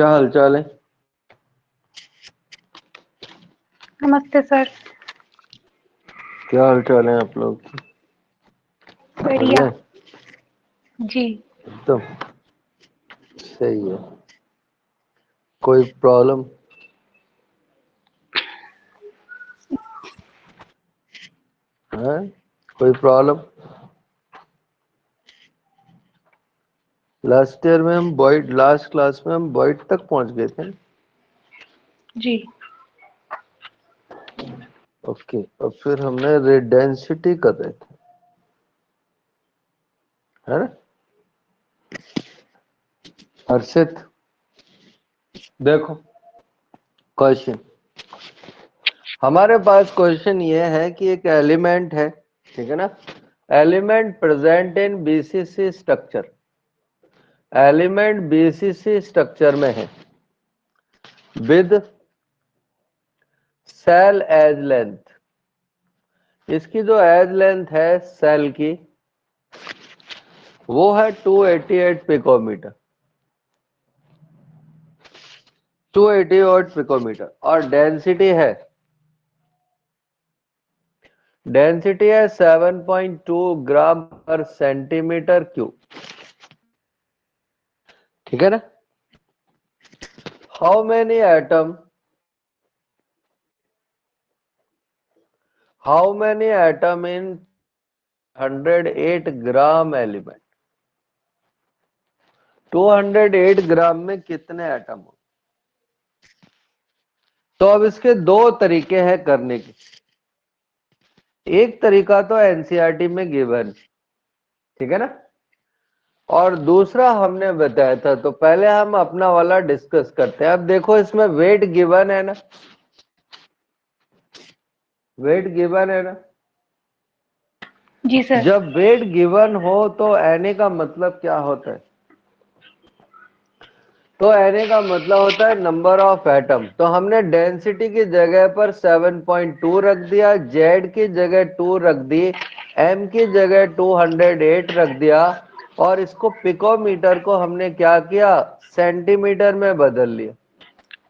क्या हालचाल है? नमस्ते सर। क्या हालचाल है आप लोग की? बढ़िया बढ़िया। है? जी। एकदम सही है। कोई प्रॉब्लम है? कोई प्रॉब्लम? लास्ट क्लास में हम बॉइड तक पहुंच गए थे। जी। ओके, और फिर हमने रेडेंसिटी कर रहे थे, है ना? हर्षित, देखो क्वेश्चन। हमारे पास क्वेश्चन ये है कि एक एलिमेंट है, ठीक है ना? Element present in BCC structure, element BCC structure में है विद सेल एज लेंथ। इसकी जो एज लेंथ है सेल की वो है 288 पिकोमीटर, 288 पिकोमीटर, और डेंसिटी है 7.2 ग्राम पर सेंटीमीटर क्यूब, ठीक है ना? How many atom in 108 gram element? 208 ग्राम में कितने एटम हो? तो अब इसके दो तरीके हैं करने के। एक तरीका तो एनसीईआरटी में गिवन, ठीक है ना, और दूसरा हमने बताया था। तो पहले हम अपना वाला डिस्कस करते हैं। अब देखो, इसमें वेट गिवन है ना, वेट गिवन है ना। जी सर। जब वेट गिवन हो तो एन का मतलब क्या होता है? तो एन का मतलब होता है नंबर ऑफ एटम। तो हमने डेंसिटी की जगह पर 7.2 रख दिया, जेड की जगह 2 रख दी, एम की जगह 208 रख दिया, और इसको पिकोमीटर को हमने क्या किया, सेंटीमीटर में बदल लिया।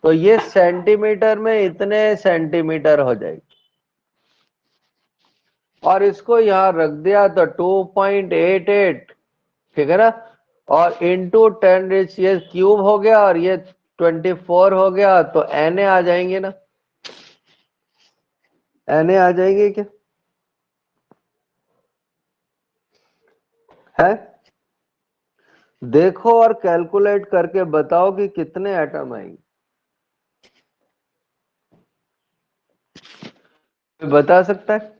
तो ये सेंटीमीटर में इतने सेंटीमीटर हो जाएगी, और इसको यहां रख दिया तो 2.88, ठीक है ना, और इंटू 10 रेज, ये क्यूब हो गया और ये 24 हो गया। तो एन आ जाएंगे ना, एन आ जाएंगे क्या? है? देखो और कैलकुलेट करके बताओ कि कितने एटम आएंगे। बता सकता है?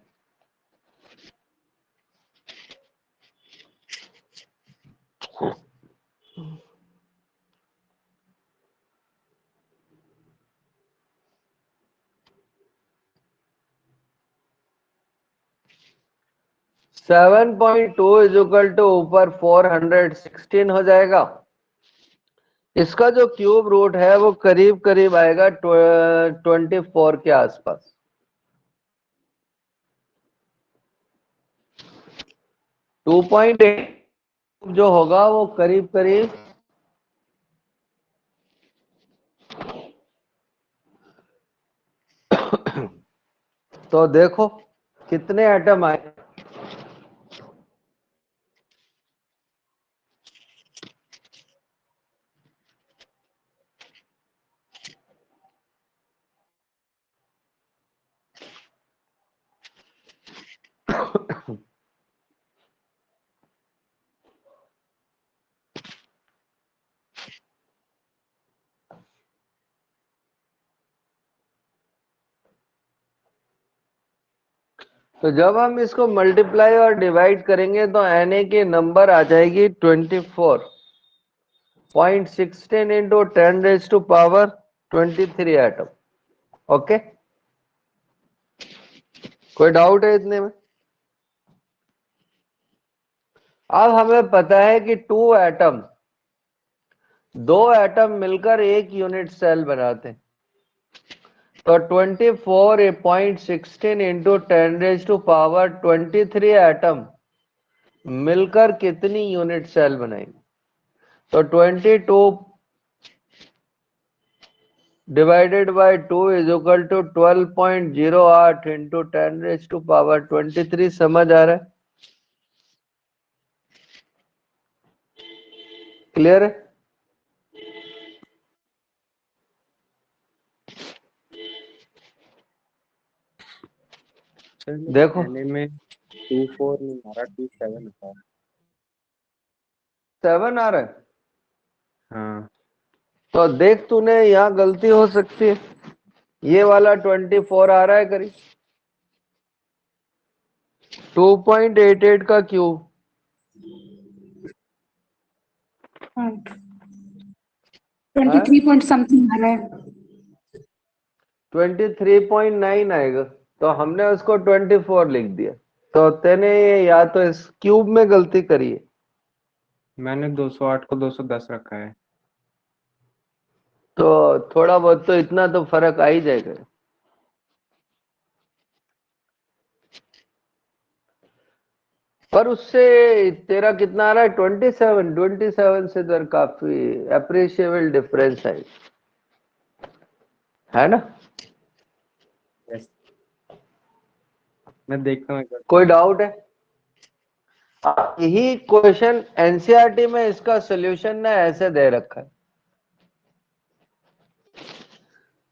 7.2 इज इक्वल टू ऊपर 416 हो जाएगा। इसका जो क्यूब रूट है वो करीब करीब आएगा 24 के आसपास। 2.8 जो होगा वो करीब करीब तो देखो कितने एटम आए। तो जब हम इसको मल्टीप्लाई और डिवाइड करेंगे तो एन की नंबर आ जाएगी 24.16 into 10 raise to power 23 atom. Okay, कोई डाउट है इतने में? अब हमें पता है कि दो एटम मिलकर एक यूनिट सेल बनाते हैं। तो 24.16 into 10 raise to power 23 atom मिलकर कितनी यूनिट सेल बनाएंगे? तो 22 divided by 2 is equal to 12.08 into 10⁻⁻23। समझ आ रहा है? क्लियर है? सर देखो पहले में 24 नहीं आ रहा, 27 था। 7 आ रहा है, हाँ तो देख तूने यहाँ गलती हो सकती है। ये वाला 24 आ रहा है करीब 2.88 का क्यूब। हाँ 23 पॉइंट समथिंग आ रहा है। 23.9 आएगा, तो हमने उसको 24 लिख दिया। तो तेने या तो इस क्यूब में गलती करी है। मैंने 208 को 210 रखा है। तो थोड़ा बहुत तो इतना तो फर्क आ ही जाएगा। पर उससे तेरा कितना आ रहा है? 27 से तो काफी अप्रिशिएबल डिफरेंस है ना? यस, मैं देखता हूँ एक बार। कोई डाउट है? यही क्वेश्चन एनसीईआरटी में इसका सॉल्यूशन ना ऐसे दे रखा है।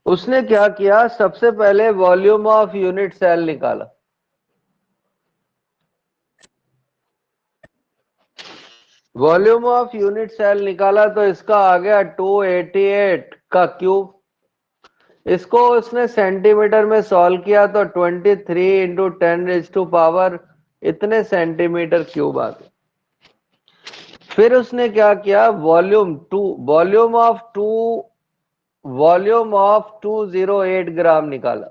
उसने क्या किया, सबसे पहले वॉल्यूम ऑफ यूनिट सेल निकाला। वॉल्यूम ऑफ यूनिट सेल निकाला तो इसका आ गया 288 का क्यूब। इसको उसने सेंटीमीटर में सॉल्व किया तो 23 इंटू 10⁻⁻, इतने सेंटीमीटर क्यूब आ गए। फिर उसने क्या किया, वॉल्यूम ऑफ 208 ग्राम निकाला।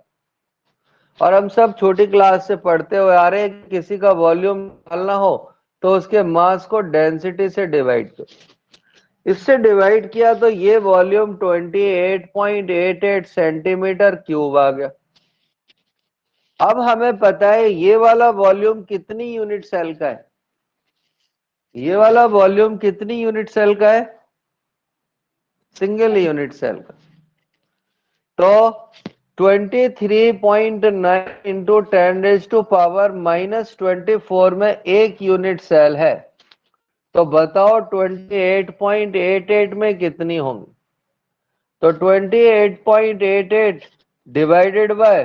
और हम सब छोटी क्लास से पढ़ते हुए आ रहे हैं, किसी का वॉल्यूम निकालना हो तो उसके मास को डेंसिटी से डिवाइड करो। इससे डिवाइड किया तो ये वॉल्यूम 28.88 सेंटीमीटर क्यूब आ गया। अब हमें पता है ये वाला वॉल्यूम कितनी यूनिट सेल का है। ये वाला वॉल्यूम कितनी यूनिट सेल का है? सिंगल यूनिट सेल का। तो 23.9 इंटू 10⁻⁻24 में एक यूनिट सेल है। तो बताओ 28.88 में कितनी होंगी? तो 28.88 डिवाइडेड बाय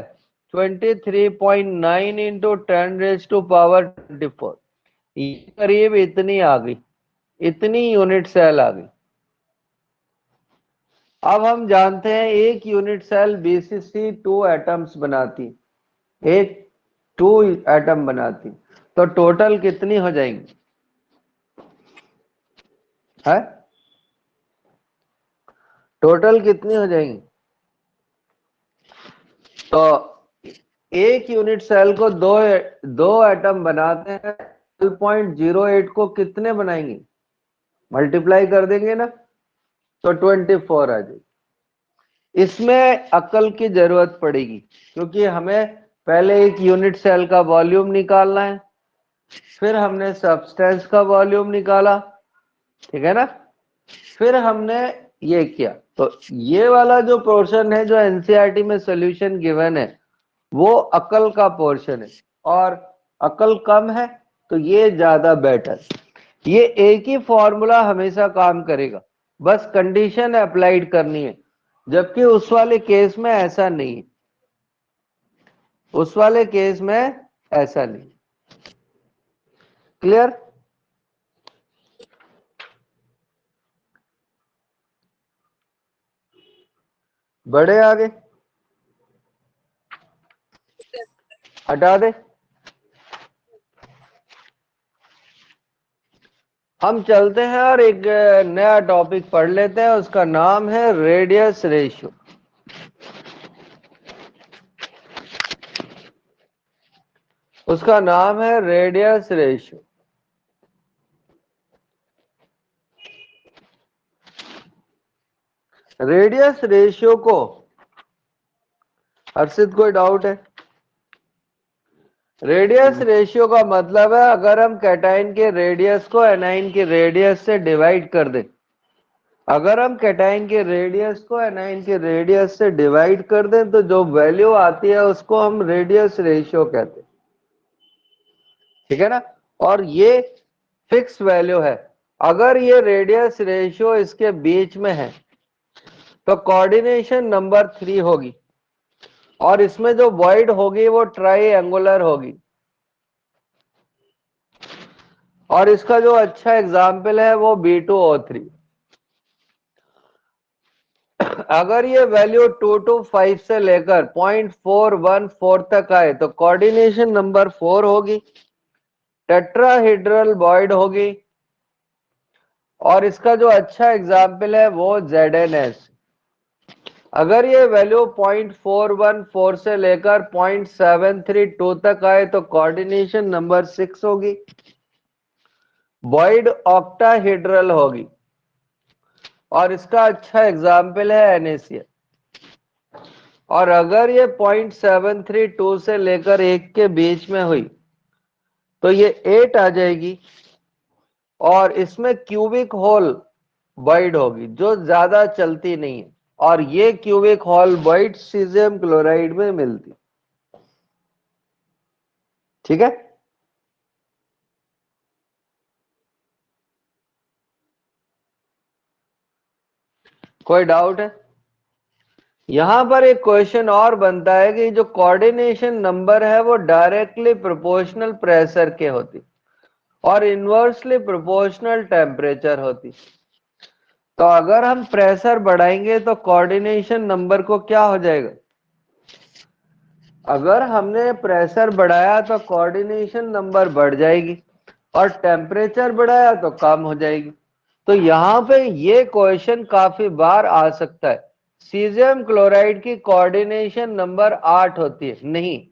23.9 इंटू 10⁻24, ये करीब इतनी आ गई, इतनी यूनिट सेल आ गई। अब हम जानते हैं एक यूनिट सेल बीसीसी 2 एटम्स बनाती, एक 2 एटम बनाती, तो टोटल कितनी हो जाएंगी है? टोटल कितनी हो जाएंगी? तो एक यूनिट सेल को दो एटम बनाते हैं, 12.08 को कितने बनाएंगे? मल्टीप्लाई कर देंगे ना, तो 24 आ जाएगी। इसमें अकल की जरूरत पड़ेगी, क्योंकि हमें पहले एक यूनिट सेल का वॉल्यूम निकालना है, फिर हमने सब्सटेंस का वॉल्यूम निकाला, ठीक है ना? फिर हमने ये किया। तो ये वाला जो पोर्शन है जो एनसीईआरटी में सॉल्यूशन गिवन है, वो अकल का पोर्शन है, और अकल कम है तो ये ज्यादा बेटर। ये एक ही फॉर्मूला हमेशा काम करेगा, बस कंडीशन अप्लाइड करनी है, जबकि उस वाले केस में ऐसा नहीं है। उस वाले केस में ऐसा नहीं। क्लियर? बड़े आगे हटा दे। हम चलते हैं और एक नया टॉपिक पढ़ लेते हैं, उसका नाम है रेडियस रेशियो। उसका नाम है रेडियस रेशियो। रेडियस रेशियो को, हर्षित कोई डाउट है? रेडियस रेशियो का मतलब है अगर हम कैटाइन के रेडियस को एनाइन के रेडियस से डिवाइड कर दें अगर हम कैटाइन के रेडियस को एनाइन के रेडियस से डिवाइड कर दें तो जो वैल्यू आती है उसको हम रेडियस रेशियो कहते हैं, ठीक है ना। और ये फिक्स वैल्यू है। अगर ये रेडियस रेशियो इसके बीच में है तो कोऑर्डिनेशन नंबर 3 होगी, और इसमें जो वॉइड होगी वो ट्राइएंगुलर होगी। और इसका जो अच्छा एग्जाम्पल है वो B2O3। अगर ये वैल्यू 225 से लेकर 0.414 तक आए तो कोऑर्डिनेशन नंबर 4 होगी, टेट्राहेड्रल वॉइड होगी। और इसका जो अच्छा एग्जाम्पल है वो ZNS। अगर ये वैल्यू 0.414 से लेकर 0.732 तक आए तो कोऑर्डिनेशन नंबर 6 होगी, वॉइड ऑक्टाहेड्रल होगी। और इसका अच्छा एग्जाम्पल है NaCl। और अगर ये 0.732 से लेकर 1 के बीच में हुई तो ये 8 आ जाएगी, और इसमें क्यूबिक होल वॉइड होगी जो ज्यादा चलती नहीं है, और ये cubic hole void caesium chloride में मिलती, ठीक है। कोई डाउट है? यहां पर एक क्वेश्चन और बनता है कि जो कोऑर्डिनेशन नंबर है वो डायरेक्टली प्रोपोर्शनल प्रेशर के होती और इनवर्सली प्रोपोर्शनल टेम्परेचर होती। तो अगर हम प्रेशर बढ़ाएंगे तो कोऑर्डिनेशन नंबर को क्या हो जाएगा? अगर हमने प्रेशर बढ़ाया तो कोऑर्डिनेशन नंबर बढ़ जाएगी, और टेम्परेचर बढ़ाया तो कम हो जाएगी। तो यहां पे ये क्वेश्चन काफी बार आ सकता है, सीजियम क्लोराइड की कोऑर्डिनेशन नंबर 8 होती है, नहीं,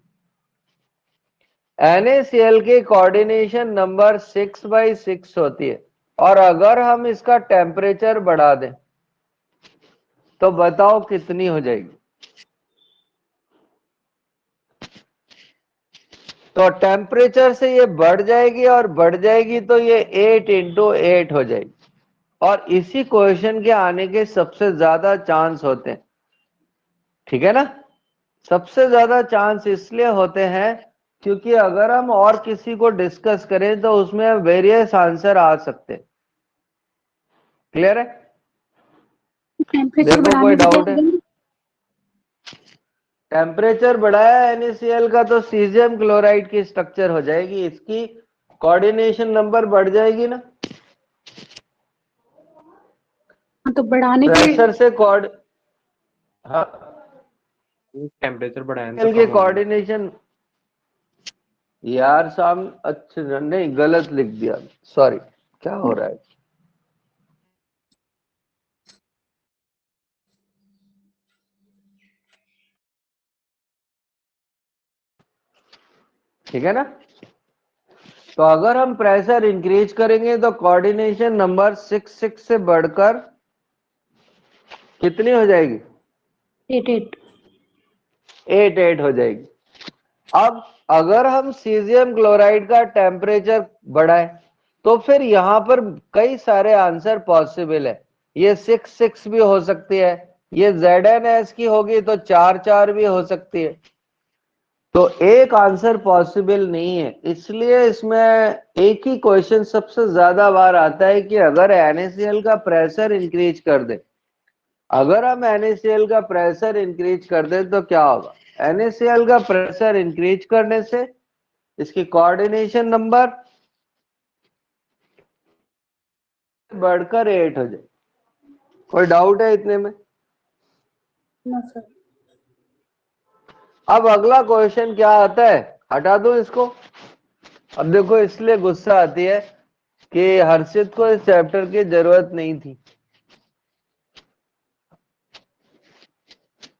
NaCl की कोऑर्डिनेशन नंबर 6/6 होती है। और अगर हम इसका टेम्परेचर बढ़ा दें तो बताओ कितनी हो जाएगी? तो टेम्परेचर से ये बढ़ जाएगी, और बढ़ जाएगी तो ये 8 × 8 हो जाएगी। और इसी क्वेश्चन के आने के सबसे ज्यादा चांस होते हैं, ठीक है ना। सबसे ज्यादा चांस इसलिए होते हैं क्योंकि अगर हम और किसी को डिस्कस करें तो उसमें वेरियस आंसर आ सकते हैं। क्लियर है? टेम्परेचर देखो कोई बढ़ाने पे क्या डाउट है? होगा? टेम्परेचर बढ़ाया NaCl का तो सीजियम क्लोराइड की स्ट्रक्चर हो जाएगी, इसकी कोऑर्डिनेशन नंबर बढ़ जाएगी ना। हाँ, तो बढ़ाने पे प्रेशर से कोऑर्ड हाँ, टेम्परेचर बढ़ाया तो के कम होगी। कोऑर्डिनेशन। यार शाम अच्छा नहीं, गलत लिख दिया, सॉरी। क्या हो रहा है? ठीक है ना। तो अगर हम प्रेशर इंक्रीज करेंगे तो कोऑर्डिनेशन नंबर 6 से बढ़कर कितनी हो जाएगी? 8 8 हो जाएगी। अब अगर हम सीजियम क्लोराइड का टेम्परेचर बढ़ाएं तो फिर यहां पर कई सारे आंसर पॉसिबल है। ये 6 भी हो सकती है, ये ZNS की होगी तो 4 भी हो सकती है। तो एक आंसर पॉसिबल नहीं है, इसलिए इसमें एक ही क्वेश्चन सबसे ज्यादा बार आता है कि अगर NaCl का प्रेशर इंक्रीज कर दे, अगर हम NaCl का प्रेशर इंक्रीज कर दें तो क्या होगा? NaCl का प्रेशर इंक्रीज करने से इसकी कोऑर्डिनेशन नंबर बढ़कर 8 हो जाए। कोई डाउट है इतने में? ना सर। अब अगला क्वेश्चन क्या आता है, हटा दो इसको। अब देखो इसलिए गुस्सा आती है कि हर्षित को इस चैप्टर की जरूरत नहीं थी।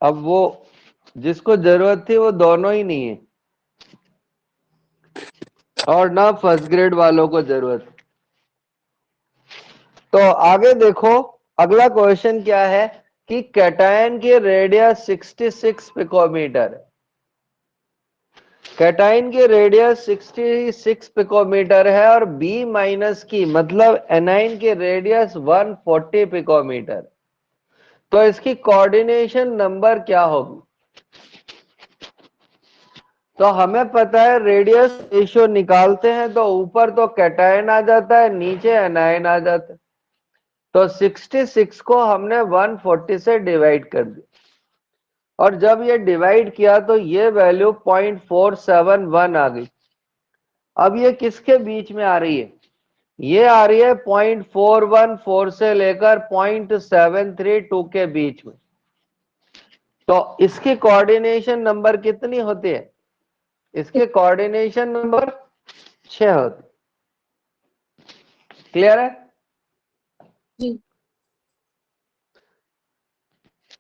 अब वो जिसको जरूरत थी वो दोनों ही नहीं है, और ना फर्स्ट ग्रेड वालों को जरूरत। तो आगे देखो, अगला क्वेश्चन क्या है कि कैटायन की रेडियस 66 पिकोमीटर है। कैटाइन की रेडियस 66 पिकोमीटर है और बी माइनस की मतलब एनाइन की रेडियस 140 पिकोमीटर। तो इसकी कोऑर्डिनेशन नंबर क्या होगी? तो हमें पता है रेडियस रेशियो निकालते हैं तो ऊपर तो कैटाइन आ जाता है, नीचे एनाइन आ जाता है। तो 66 को हमने 140 से डिवाइड कर दिया और जब ये डिवाइड किया तो ये वैल्यू 0.471 आ गई। अब ये किसके बीच में आ रही है? ये आ रही है 0.414 से लेकर 0.732 के बीच में। तो इसकी कोऑर्डिनेशन नंबर कितनी होती है? इसके कोऑर्डिनेशन नंबर 6 होते। क्लियर है? जी।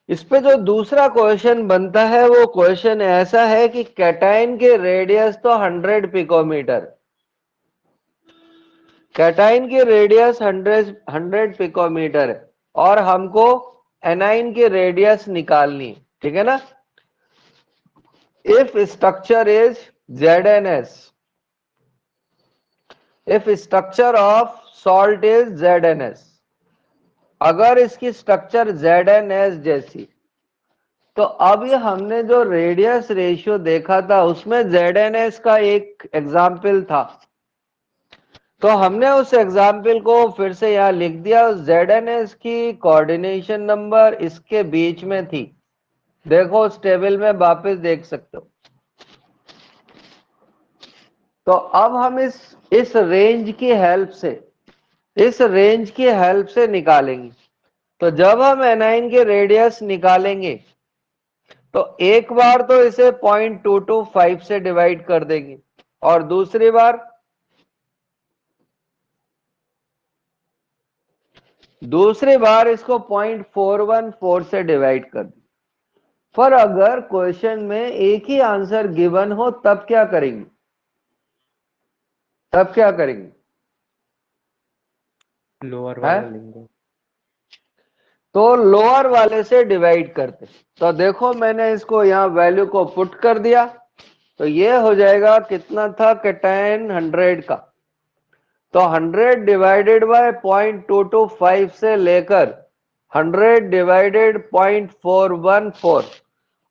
इस पे जो दूसरा क्वेश्चन बनता है वो क्वेश्चन ऐसा है कि कैटाइन की रेडियस तो 100 पिकोमीटर, कैटाइन की रेडियस 100 पिकोमीटर है और हमको एनाइन की रेडियस निकालनी है, ठीक है ना? If structure is ZnS, if structure of salt is ZnS, अगर इसकी स्ट्रक्चर ZnS जैसी, तो अब ये हमने जो रेडियस रेशियो देखा था उसमें ZnS का एक एग्जाम्पल था, तो हमने उस एग्जाम्पल को फिर से यहां लिख दिया। ZnS की कोऑर्डिनेशन नंबर इसके बीच में थी, देखो उस टेबल में वापस देख सकते हो। तो अब हम इस रेंज की हेल्प से, इस रेंज की हेल्प से निकालेंगे। तो जब हम एनाइन के रेडियस निकालेंगे तो एक बार तो इसे 0.225 से डिवाइड कर देंगे और दूसरी बार इसको 0.414 से डिवाइड कर दें। पर अगर क्वेश्चन में एक ही आंसर गिवन हो तब क्या करेंगे? तब क्या करेंगे? लोअर है? वाला लेंगे। तो लोअर वाले से डिवाइड करते। तो देखो मैंने इसको यहां वैल्यू को पुट कर दिया, तो ये हो जाएगा कितना था कैटाइन 100 का, तो 100 डिवाइडेड बाय 0.225 से लेकर 100 डिवाइडेड 0.414,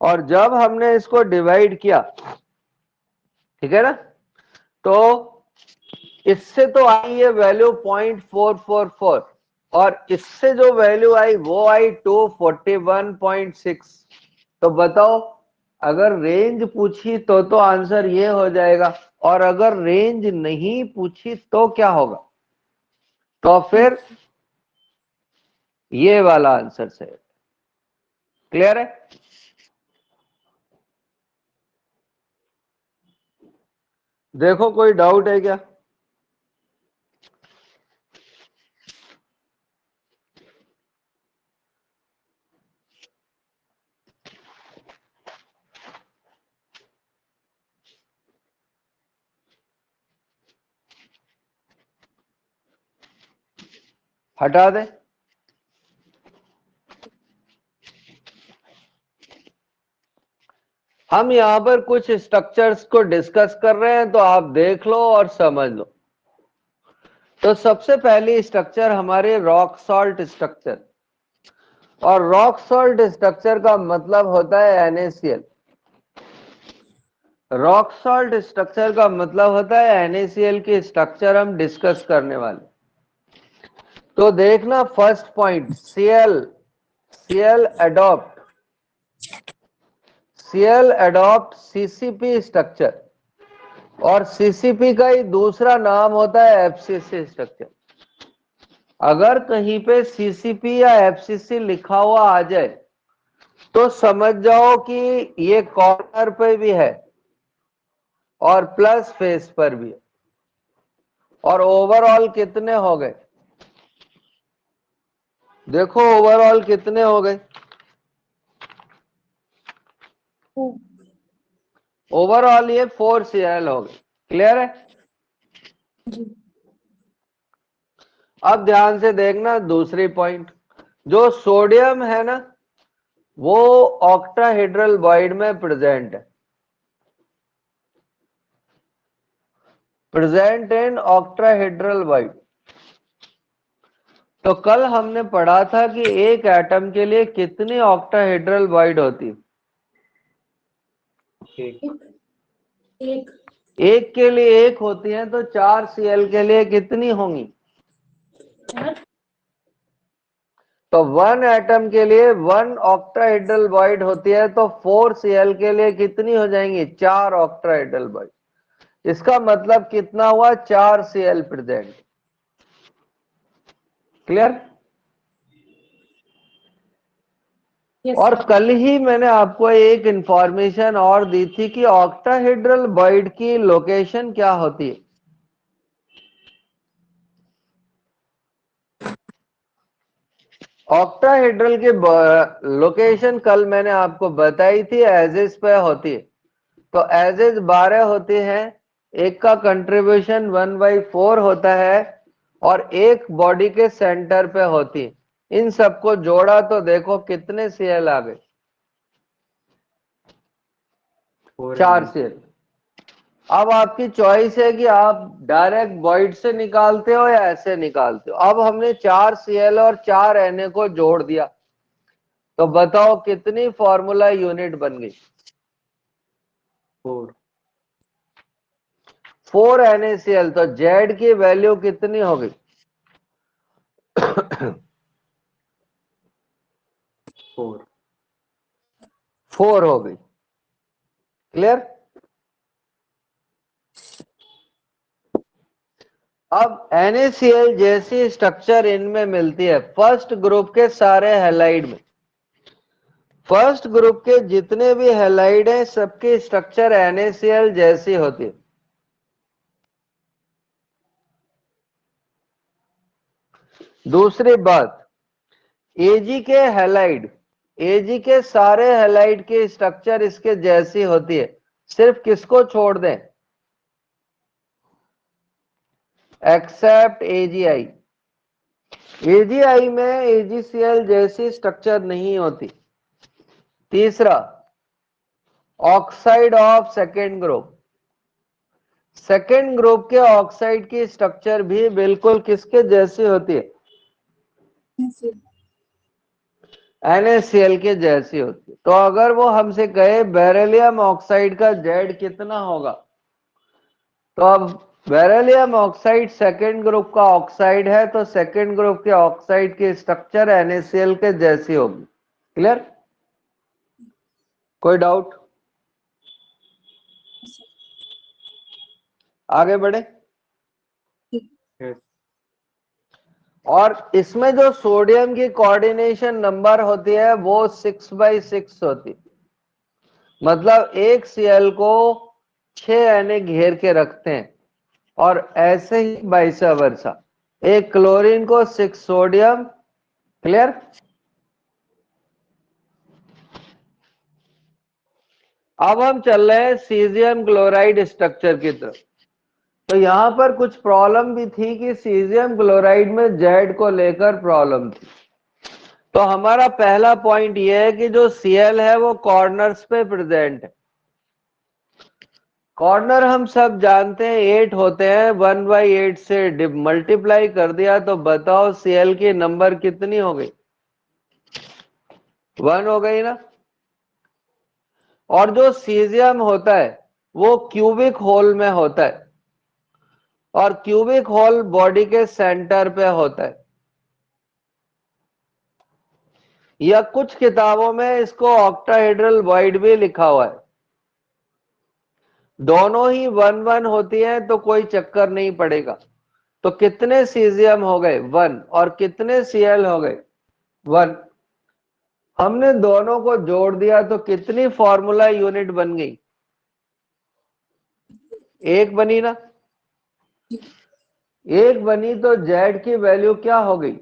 और जब हमने इसको डिवाइड किया, ठीक है ना, तो इससे तो आई ये वैल्यू 0.444 और इससे जो वैल्यू आई वो आई 241.6। तो बताओ अगर रेंज पूछी तो आंसर ये हो जाएगा, और अगर रेंज नहीं पूछी तो क्या होगा? तो फिर ये वाला आंसर से। क्लियर है? देखो कोई डाउट है क्या? हटा दे। हम यहां पर कुछ स्ट्रक्चर्स को डिस्कस कर रहे हैं तो आप देख लो और समझ लो। तो सबसे पहली स्ट्रक्चर हमारे रॉक सॉल्ट स्ट्रक्चर, और रॉक सॉल्ट स्ट्रक्चर का मतलब होता है NaCl। रॉक सॉल्ट स्ट्रक्चर का मतलब होता है NaCl की स्ट्रक्चर हम डिस्कस करने वाले। तो देखना first point, Cl adopt CCP structure, और CCP का ही दूसरा नाम होता है FCC स्ट्रक्चर। अगर कहीं पे CCP या FCC लिखा हुआ आ जाए तो समझ जाओ कि ये कॉर्नर पे भी है और प्लस फेस पर भी है। और ओवरऑल कितने हो गए? देखो ओवरऑल कितने हो गए? ओवरऑल ये 4Cl हो गए। क्लियर है? जी। अब ध्यान से देखना दूसरी पॉइंट, जो सोडियम है ना वो ऑक्टाहेड्रल वॉइड में प्रेजेंट है। Present in octahedral wide. तो कल हमने पढ़ा था कि एक एटम के लिए कितनी ऑक्टाहेड्रल वाइड होती है? एक। एक एक के लिए एक होती है, तो 4 Cl के लिए कितनी होंगी? चार तो 1 एटम के लिए 1 ऑक्टाहेड्रल वाइड होती है, तो 4 Cl के लिए कितनी हो जाएंगी? 4 ऑक्टाहेड्रल वाइड। इसका मतलब कितना हुआ? 4 Cl प्रेजेंट। क्लियर? यस और सर। कल ही मैंने आपको एक इंफॉर्मेशन और दी थी कि ऑक्टाहेड्रल वाइड की लोकेशन क्या होती है? ऑक्टाहेड्रल की लोकेशन कल मैंने आपको बताई थी, एजेस पे होती है। तो एजेस 12 होती हैं, एक का कंट्रीब्यूशन 1/4 होता है, और एक बॉडी के सेंटर पे होती है। इन सबको जोड़ा तो देखो कितने Cl आ गए? 4 Cl। अब आपकी चॉइस है कि आप डायरेक्ट वॉइड से निकालते हो या ऐसे निकालते हो। अब हमने 4 Cl और 4 Na को जोड़ दिया, तो बताओ कितनी फॉर्मूला यूनिट बन गई? 4। 4 NaCl। तो Z की वैल्यू कितनी हो गई? 4। 4 हो गई। क्लियर? अब NaCl जैसी स्ट्रक्चर इनमें मिलती है फर्स्ट ग्रुप के सारे हैलाइड में। फर्स्ट ग्रुप के जितने भी हैलाइड हैं सबकी स्ट्रक्चर NaCl जैसी होती है। दूसरी बात, Ag के हैलाइड, Ag के सारे हैलाइड की स्ट्रक्चर इसके जैसी होती है, सिर्फ किसको छोड़ दें? Except AgI। AgI में AgCl जैसी स्ट्रक्चर नहीं होती। तीसरा, oxide of second group. Second group के ऑक्साइड की स्ट्रक्चर भी बिल्कुल किसके जैसी होती है? NaCl के जैसी होती है। तो अगर वो हमसे कहे बेरिलियम ऑक्साइड का Z कितना होगा, तो अब बेरिलियम ऑक्साइड सेकेंड ग्रुप का ऑक्साइड है, तो सेकेंड ग्रुप के ऑक्साइड की स्ट्रक्चर NaCl के जैसी होगी। क्लियर? कोई डाउट? आगे बढ़े। यस। और इसमें जो सोडियम की कोऑर्डिनेशन नंबर होती है वो 6/6 होती, मतलब एक Cl को 6 Na घेर के रखते हैं, और ऐसे ही वाइस वर्सा, एक क्लोरीन को 6 सोडियम। क्लियर? अब हम चल रहे हैं सीजियम क्लोराइड स्ट्रक्चर की तरफ। तो यहां पर कुछ प्रॉब्लम भी थी कि सीजियम क्लोराइड में जेड को लेकर प्रॉब्लम थी। तो हमारा पहला पॉइंट यह है कि जो Cl है वो कॉर्नर्स पे प्रेजेंट है। कॉर्नर हम सब जानते हैं 8 होते हैं, 1/8 से मल्टीप्लाई कर दिया, तो बताओ Cl की नंबर कितनी हो गई? 1 हो गई ना। और जो सीजियम होता है वो क्यूबिक होल में होता है, और क्यूबिक होल बॉडी के सेंटर पे होता है, या कुछ किताबों में इसको ऑक्टाहेड्रल वाइड भी लिखा हुआ है। दोनों ही 1/1 होती है तो कोई चक्कर नहीं पड़ेगा। तो कितने सीजियम हो गए? 1। और कितने Cl हो गए? 1। हमने दोनों को जोड़ दिया तो कितनी फॉर्मूला यूनिट बन गई? एक बनी ना। एक बनी तो Z की वैल्यू क्या हो गई?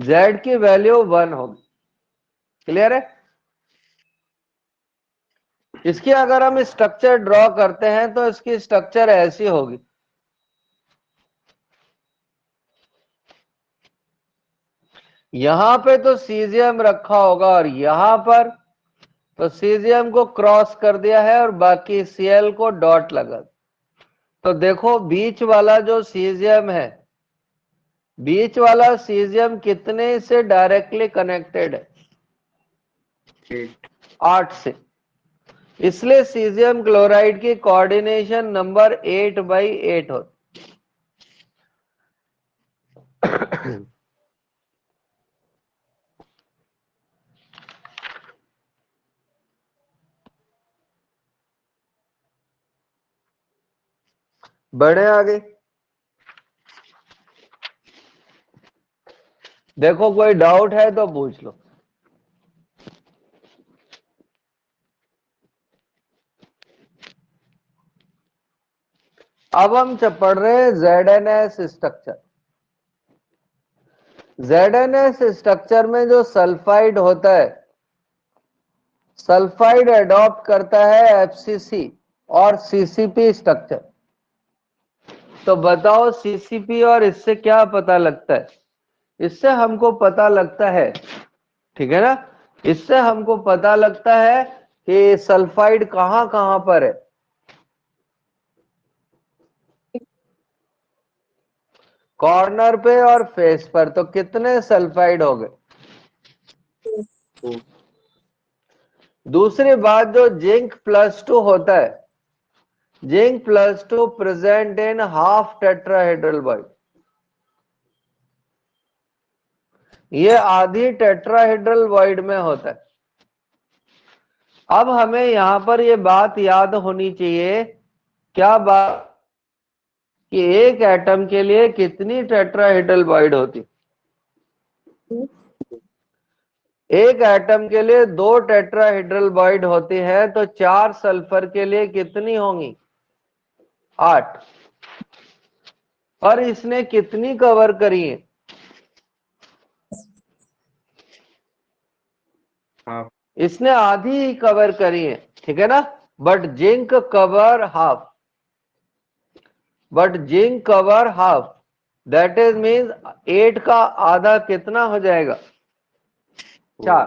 Z की वैल्यू 1 होगी। क्लियर है? इसकी अगर हम स्ट्रक्चर ड्रॉ करते हैं तो इसकी स्ट्रक्चर ऐसी होगी। यहां पे तो सीजियम रखा होगा, और यहां पर तो सीजियम को क्रॉस कर दिया है और बाकी Cl को डॉट लगा। तो देखो बीच वाला जो सीजियम है, बीच वाला सीजियम कितने से डायरेक्टली कनेक्टेड है? 8 से। इसलिए सीजियम क्लोराइड की कोऑर्डिनेशन नंबर 8/8 होती। बढ़े आगे। देखो कोई डाउट है तो पूछ लो। अब हम पढ़ रहे हैं ZnS स्ट्रक्चर। ZnS स्ट्रक्चर में जो सल्फाइड होता है, सल्फाइड एडॉप्ट करता है FCC और CCP स्ट्रक्चर। तो बताओ CCP और इससे क्या पता लगता है? इससे हमको पता लगता है, ठीक है ना, इससे हमको पता लगता है कि सल्फाइड कहां कहां पर है। कॉर्नर पे और फेस पर। तो कितने सल्फाइड हो गए? दूसरी बात, जो जिंक +2 होता है, zinc +2 present in half tetrahedral bond. ये आधी टेट्राहेड्रल वॉइड में होता है। अब हमें यहां पर ये बात याद होनी चाहिए, क्या बात, कि एक एटम के लिए कितनी टेट्राहेड्रल वॉइड होती? एक एटम के लिए 2 टेट्राहेड्रल वॉइड होती है, तो 4 सल्फर के लिए कितनी होंगी? 8। और इसने कितनी कवर करी है? हाफ। इसने आधी ही कवर करी है, ठीक है ना। But zinc cover half, but zinc cover half, that is means 8 का आधा कितना हो जाएगा? 4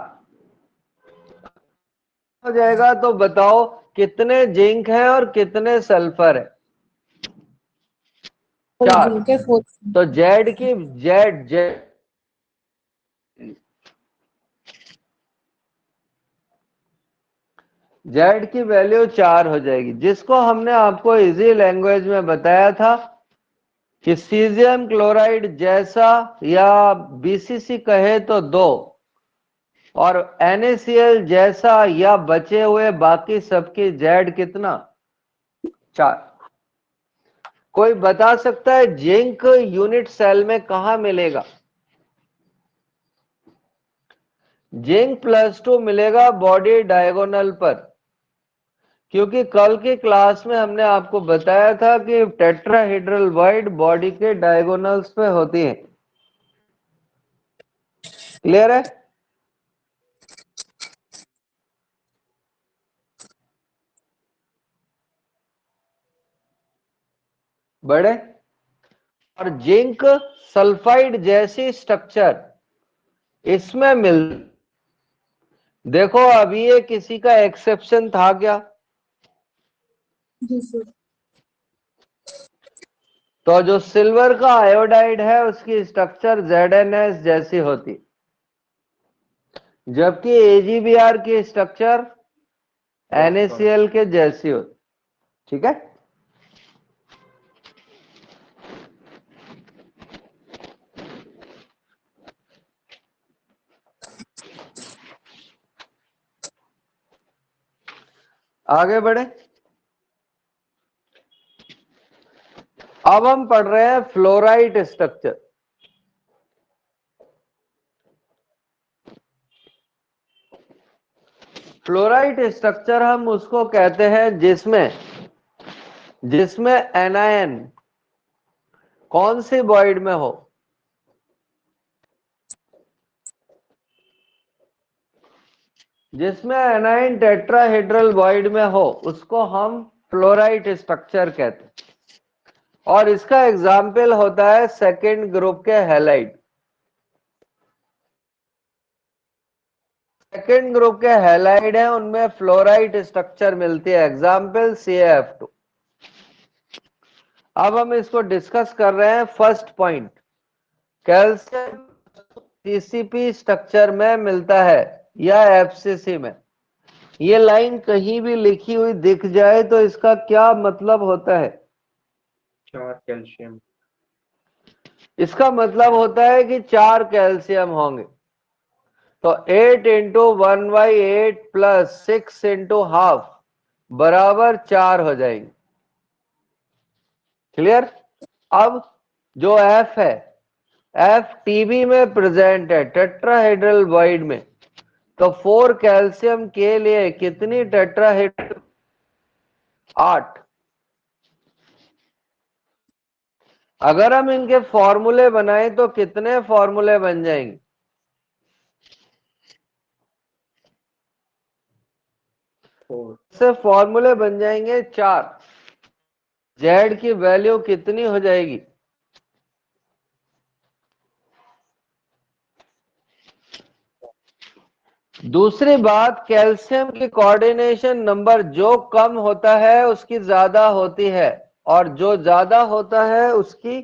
हो जाएगा। तो बताओ कितने जिंक है और कितने सल्फर है? 4। तो जेड की जेड जेड जेड की वैल्यू 4 हो जाएगी, जिसको हमने आपको इजी लैंग्वेज में बताया था कि सीजियम क्लोराइड जैसा, या BCC कहे तो 2, और NaCl जैसा या बचे हुए बाकी सबकी जेड कितना? 4। कोई बता सकता है जिंक यूनिट सेल में कहां मिलेगा? जिंक +2 मिलेगा बॉडी डायगोनल पर, क्योंकि कल की क्लास में हमने आपको बताया था कि टेट्राहेड्रल वॉइड बॉडी के डायगोनल्स पे होती है। क्लियर है? बड़े। और जिंक सल्फाइड जैसी स्ट्रक्चर इसमें मिल, देखो अभी ये किसी का एक्सेप्शन था क्या? जी सर। तो जो सिल्वर का आयोडाइड है उसकी स्ट्रक्चर ZnS जैसी होती, जबकि AgBr की स्ट्रक्चर NaCl के जैसी होती। ठीक है। आगे बढ़े। अब हम पढ़ रहे हैं फ्लोराइड स्ट्रक्चर। फ्लोराइड स्ट्रक्चर हम उसको कहते हैं जिसमें एनायन कौन सी वॉइड में हो? जिसमें एनायन टेट्राहेड्रल वॉइड में हो उसको हम फ्लोराइड स्ट्रक्चर कहते हैं। और इसका एग्जाम्पल होता है सेकेंड ग्रुप के हैलाइड। सेकेंड ग्रुप के हैलाइड हैं उनमें फ्लोराइड स्ट्रक्चर मिलती है, एग्जाम्पल CaF2। अब हम इसको डिस्कस कर रहे हैं। First point, calcium CCP structure में मिलता है या FCC में। ये लाइन कहीं भी लिखी हुई दिख जाए तो इसका क्या मतलब होता है? 4 कैल्शियम। इसका मतलब होता है कि 4 कैल्शियम होंगे। तो 8 इंटू 1/8 प्लस 6 इंटू हाफ बराबर 4 हो जाएंगे। क्लियर? अब जो F है, F TB में प्रेजेंट है, टेट्राहेड्रल वॉइड में। तो 4 कैल्शियम के लिए कितनी टेट्राहेड्रल? 8। अगर हम इनके फॉर्मूले बनाएं तो कितने फॉर्मूले बन जाएंगे? से फॉर्मूले बन जाएंगे 4। जेड की वैल्यू कितनी हो जाएगी? दूसरी बात, कैल्शियम की कोऑर्डिनेशन नंबर जो कम होता है उसकी ज्यादा होती है, और जो ज्यादा होता है उसकी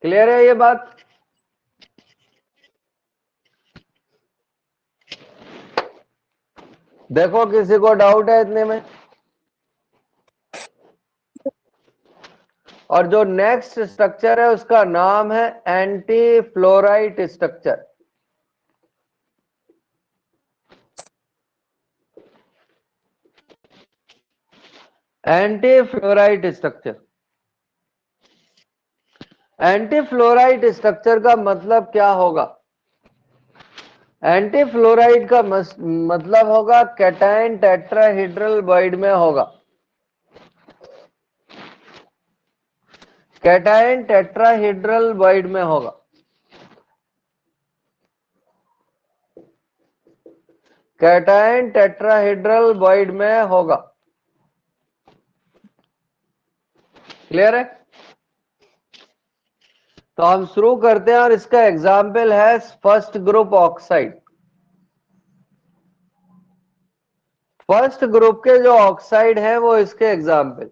क्लियर है ये बात? देखो किसी को डाउट है इतने में? और जो नेक्स्ट स्ट्रक्चर है उसका नाम है anti fluoride structure. Anti fluoride structure. Anti fluoride structure का मतलब क्या होगा? एंटी फ्लोराइड का मतलब होगा कैटायन टेट्राहेड्रल वॉइड में होगा। कैटायन टेट्राहेड्रल वॉइड में होगा। कैटायन टेट्राहेड्रल वॉइड में होगा। क्लियर है? तो हम शुरू करते हैं और इसका एग्जाम्पल है first group oxide. First group के जो ऑक्साइड है वो इसके एग्जाम्पल।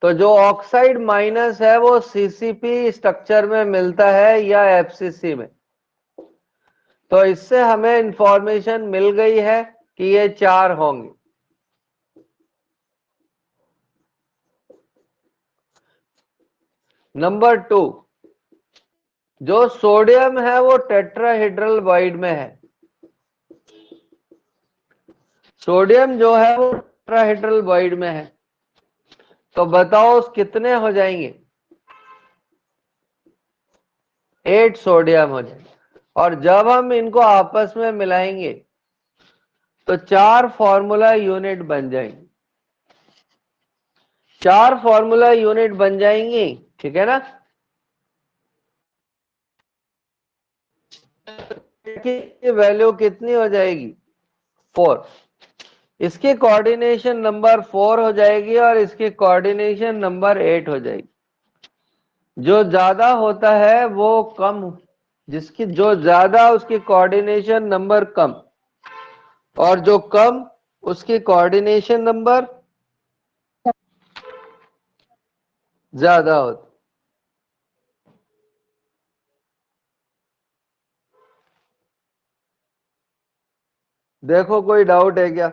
तो जो ऑक्साइड माइनस है वो CCP स्ट्रक्चर में मिलता है या FCC में। तो इससे हमें इंफॉर्मेशन मिल गई है कि ये 4 होंगे। नंबर 2, जो सोडियम है वो टेट्राहेड्रल वॉइड में है। सोडियम जो है वो टेट्राहेड्रल वॉइड में है। तो बताओ कितने हो जाएंगे? 8 सोडियम हो जाएंगे। और जब हम इनको आपस में मिलाएंगे तो 4 फॉर्मूला यूनिट बन जाएंगे। 4 फॉर्मूला यूनिट बन जाएंगी, ठीक है ना? की वैल्यू कितनी हो जाएगी? 4। इसकी कोऑर्डिनेशन नंबर 4 हो जाएगी और इसकी कोऑर्डिनेशन नंबर 8 हो जाएगी। जो ज्यादा होता है वो कम, जिसकी जो ज्यादा उसकी कोऑर्डिनेशन नंबर कम, और जो कम उसकी कोऑर्डिनेशन नंबर ज्यादा होता। देखो कोई डाउट है क्या?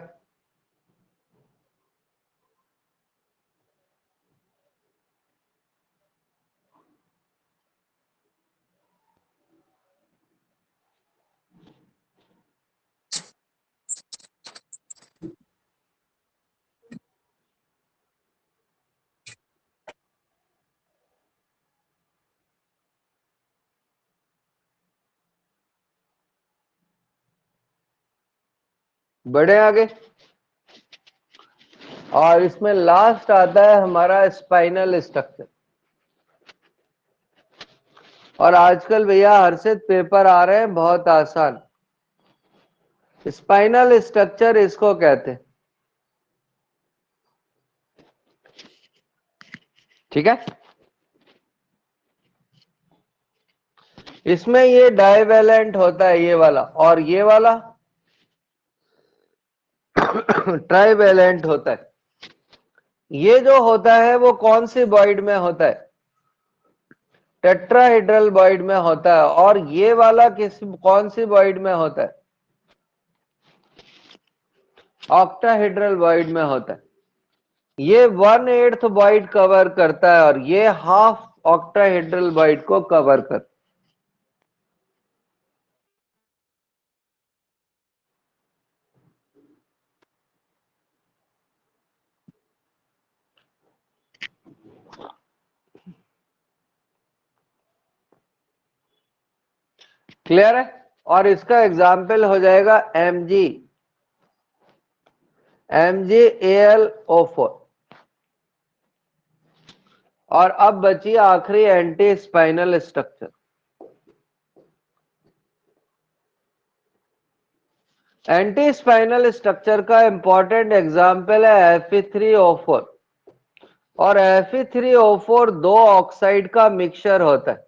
बढ़े आगे। और इसमें लास्ट आता है हमारा स्पाइनल स्ट्रक्चर। और आजकल भैया हर्षित पेपर आ रहे हैं बहुत आसान। स्पाइनल स्ट्रक्चर इसको कहते हैं, ठीक है? इसमें ये डाइवेलेंट होता है ये वाला, और ये वाला ट्राइवेलेंट होता है। ये जो होता है वो कौन सी बॉइड में होता है? टेट्राहेड्रल बॉइड में होता है। और ये वाला कौन सी बॉइड में होता है? ऑक्टाहेड्रल बॉइड में होता है। ये 1/8 बॉइड कवर करता है और ये हाफ ऑक्टाहेड्रल बॉइड को कवर करता है। क्लियर है? और इसका एग्जाम्पल हो जाएगा MgAlO4। और अब बची आखिरी anti spinal structure. Anti spinal structure का इंपॉर्टेंट एग्जाम्पल है Fe3O4। और Fe3O4 दो ऑक्साइड का मिक्सचर होता है।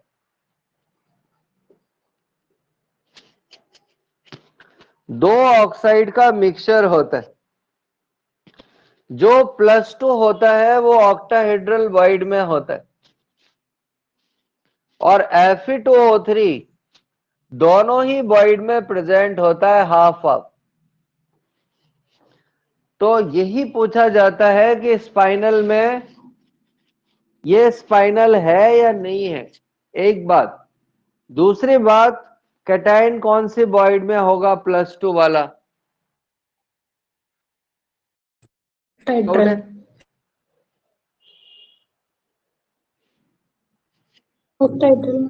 दो ऑक्साइड का मिक्सचर होता है। जो +2 होता है वो ऑक्टाहेड्रल बॉइड में होता है, और Fe2O3 दोनों ही बॉइड में प्रेजेंट होता है हाफ हाफ। तो यही पूछा जाता है कि स्पाइनल में ये स्पाइनल है या नहीं है, एक बात। दूसरी बात, कैटायन कौन सी बॉइड में होगा +2 वाला? डाउट है? Tidal. Octahedral.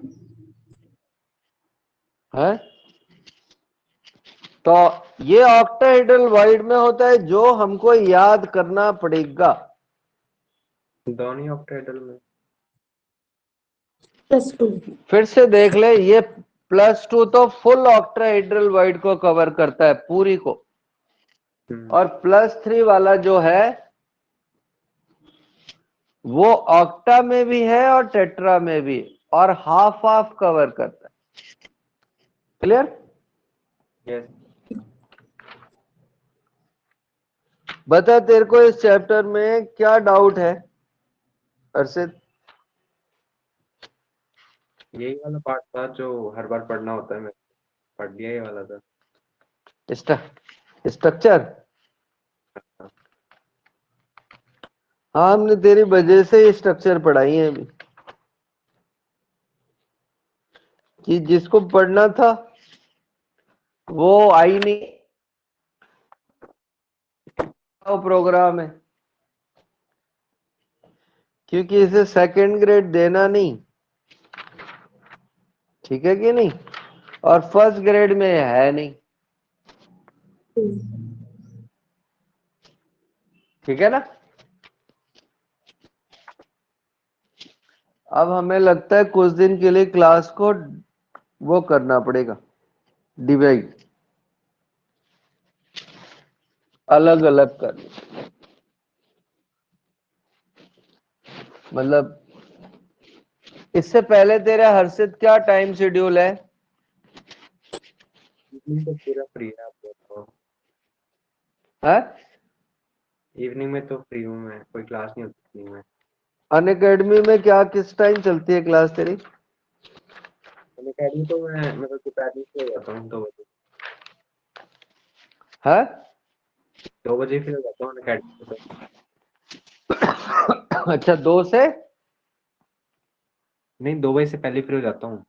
है? तो ये ऑक्टाहेड्रल बॉइड में होता है, जो हमको याद करना पड़ेगा। दोनों ही ऑक्टाहेड्रल में। +2. फिर से देख ले, ये +2 तो फुल ऑक्टाहेड्रल बॉइड को कवर करता है, पूरी को। और +3 वाला जो है वो ऑक्टा में भी है और टेट्रा में भी, और हाफ हाफ कवर करता है। क्लियर? यस। बता, तेरे को इस चैप्टर में क्या डाउट है अर्षित? यही वाला पार्ट था जो हर बार पढ़ना होता है, मैं पढ़ लिया ये वाला था। स्ट्रक्चर? हाँ, हमने तेरी वजह से ही स्ट्रक्चर पढ़ाई है अभी, कि जिसको पढ़ना था वो आई नहीं, वो प्रोग्राम है, क्योंकि इसे सेकंड ग्रेड देना नहीं, ठीक है कि नहीं? और फर्स्ट ग्रेड में है नहीं, ठीक है ना? अब हमें लगता है कुछ दिन के लिए क्लास को वो करना पड़ेगा, डिवाइड, अलग अलग कर। मतलब इससे पहले तेरे हर्षित क्या टाइम शेड्यूल है? इवनिंग तो पूरा फ्री है आप लोग तो। है? इवनिंग में तो फ्री हूँ मैं, कोई क्लास नहीं होती इवनिंग में। अनअकैडमी में क्या किस टाइम चलती है क्लास तेरी? अकेडमी तो मैं मतलब दोपहर में फ्री हो जाता हूँ 2 बजे। है? 2 बजे फ्री हो जाता हूँ अकेडमी में तो। अच्छा, 2 से? नहीं, 2 बजे से पहले फ्री हो जाता हूँ।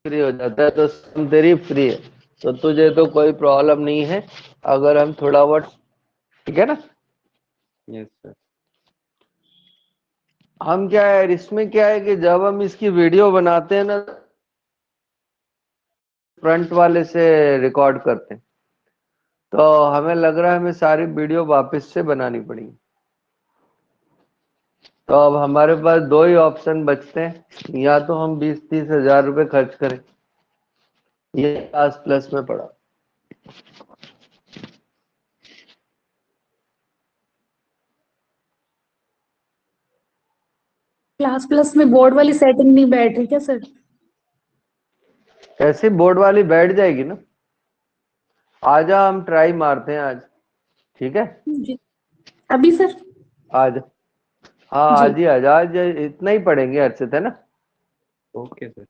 फ्री हो जाता है तो तेरी फ्री है, तो तुझे तो कोई प्रॉब्लम नहीं है अगर हम थोड़ा बहुत, ठीक है ना? Yes sir. हम क्या है, इसमें क्या है कि जब हम इसकी वीडियो बनाते हैं ना, फ्रंट वाले से रिकॉर्ड करते हैं, तो हमें लग रहा है हमें सारी वीडियो वापस से बनानी पड़ेगी। तो अब हमारे पास दो ही ऑप्शन बचते हैं, या तो हम 20-30 हजार रुपए खर्च करें, ये क्लास प्लस में पड़ा। क्लास प्लस में बोर्ड वाली सेटिंग नहीं बैठ रही क्या सर? ऐसी बोर्ड वाली बैठ जाएगी ना। आजा हम ट्राई मारते हैं आज, ठीक है? जी। अभी सर? आज, हाँ जी। आज ही आज इतना ही पढ़ेंगे अर्षित, है ना? Okay sir.